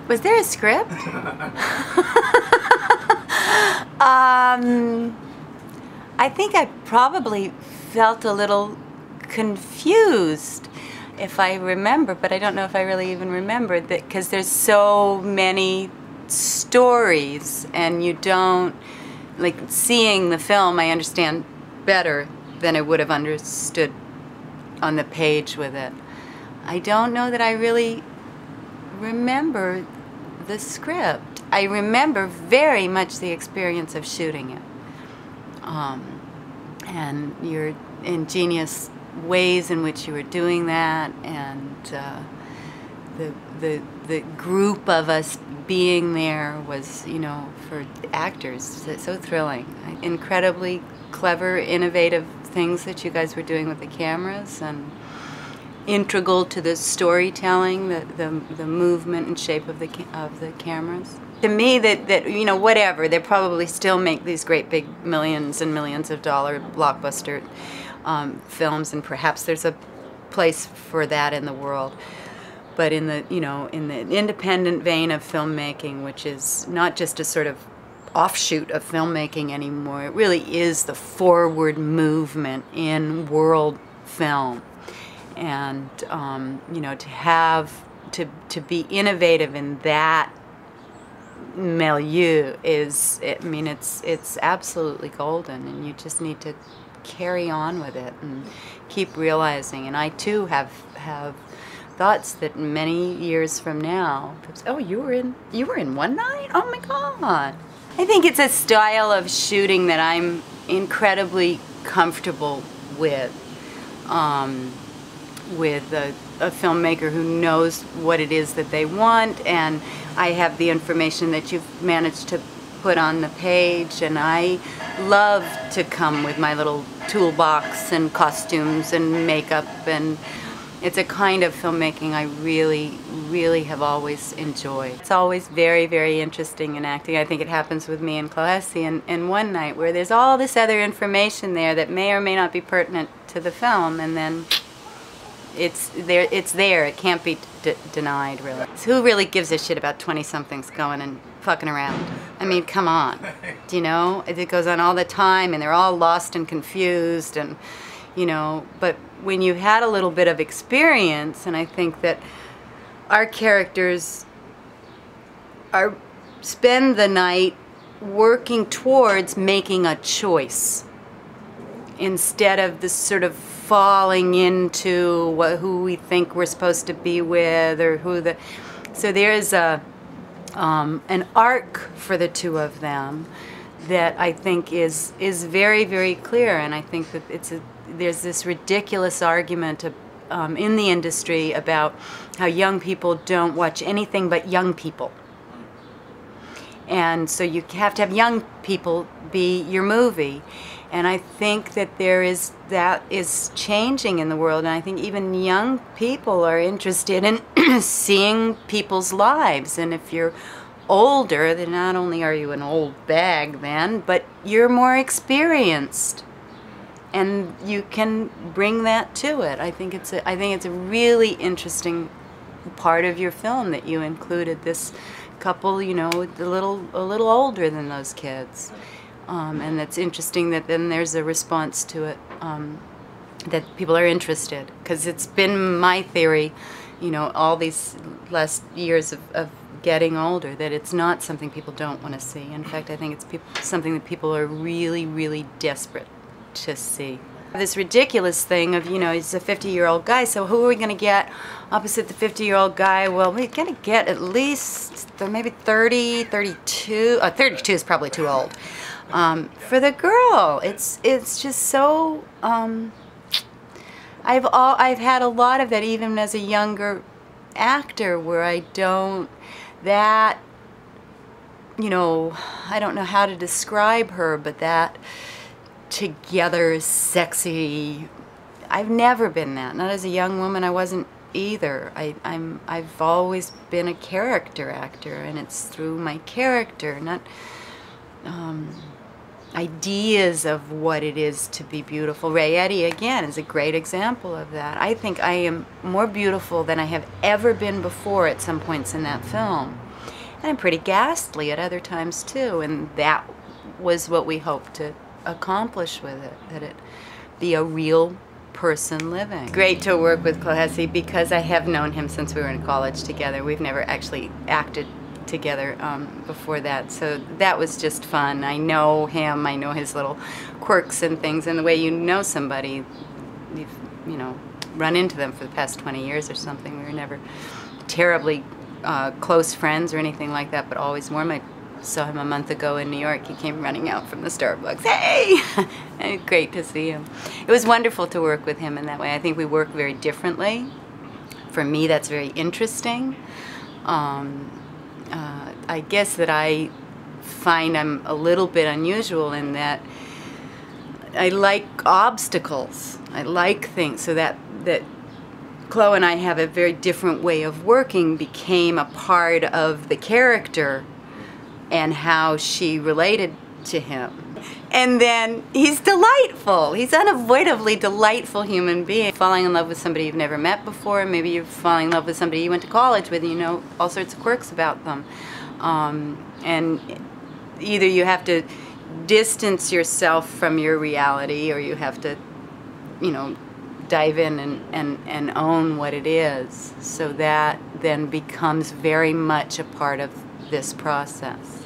Was there a script? I think I probably felt a little confused, if I remember, but I don't know if I really even remembered that, because there's so many stories, and you don't, like, seeing the film I understand better than I would have understood on the page with it. I don't know that I really remember the script. I remember very much the experience of shooting it, and your ingenious ways in which you were doing that, and the group of us being there was, you know, for actors, so thrilling. Incredibly clever, innovative things that you guys were doing with the cameras, and integral to the storytelling, the movement and shape of the cameras. To me, that you know, whatever, they probably still make these great big millions and millions of dollar blockbuster films, and perhaps there's a place for that in the world. But in the, you know, in the independent vein of filmmaking, which is not just a sort of offshoot of filmmaking anymore, it really is the forward movement in world film. And you know, to be innovative in that milieu is, I mean, it's absolutely golden, and you just need to carry on with it and keep realizing. And I too have thoughts that many years from now, oh, you were in One Night? Oh my God! I think it's a style of shooting that I'm incredibly comfortable with a filmmaker who knows what it is that they want, and I have the information that you've managed to put on the page, and I love to come with my little toolbox and costumes and makeup, and it's a kind of filmmaking I really, really have always enjoyed. It's always very, very interesting in acting. I think it happens with me and Clohessy in One Night, where there's all this other information there that may or may not be pertinent to the film, and then it's there, it can't be denied, really. So who really gives a shit about 20-somethings going and fucking around? I mean, come on, do you know? It goes on all the time, and they're all lost and confused, and, you know, but when you've had a little bit of experience, and I think that our characters spend the night working towards making a choice, instead of this sort of falling into who we think we're supposed to be with, or so there's an arc for the two of them that I think is very, very clear. And I think that there's this ridiculous argument in the industry about how young people don't watch anything but young people, and so you have to have young people be your movie. And I think that that is changing in the world, and I think even young people are interested in seeing people's lives. And if you're older, then not only are you an old bag then, but you're more experienced, and you can bring that to it. I think it's a really interesting part of your film that you included this couple, you know, a little older than those kids. And that's interesting that then there's a response to it, that people are interested, because it's been my theory, you know, all these last years of getting older, that it's not something people don't want to see. In fact, I think it's something that people are really, really desperate to see. This ridiculous thing of, you know, he's a 50-year-old guy, so who are we going to get opposite the 50-year-old guy? Well, we're going to get at least maybe 30, 32. 32 is probably too old. For the girl, it's just so. I've had a lot of that even as a younger actor, where I don't, that, you know, I don't know how to describe her, but that together, sexy. I've never been that. Not as a young woman, I wasn't either. I've always been a character actor, and it's through my character, not ideas of what it is to be beautiful. Ray Eddy, again, is a great example of that. I think I am more beautiful than I have ever been before at some points in that film. and pretty ghastly at other times too, and that was what we hoped to accomplish with it, that it be a real person living. Great to work with Clohessy because I have known him since we were in college together. We've never actually acted together before that, so that was just fun. I know him, I know his little quirks and things, and the way you know somebody, you've, you know, run into them for the past 20 years or something. We were never terribly close friends or anything like that, but always warm. I saw him a month ago in New York. He came running out from the Starbucks. Hey! Great to see him. It was wonderful to work with him in that way. I think we work very differently. For me, that's very interesting. I guess that I find I'm a little bit unusual in that I like obstacles. I like things, so that Chloe and I have a very different way of working became a part of the character and how she related to him. And then he's delightful. He's unavoidably delightful human being. Falling in love with somebody you've never met before, maybe you're falling in love with somebody you went to college with, and you know all sorts of quirks about them. And either you have to distance yourself from your reality, or you have to, you know, dive in and own what it is. So that then becomes very much a part of this process.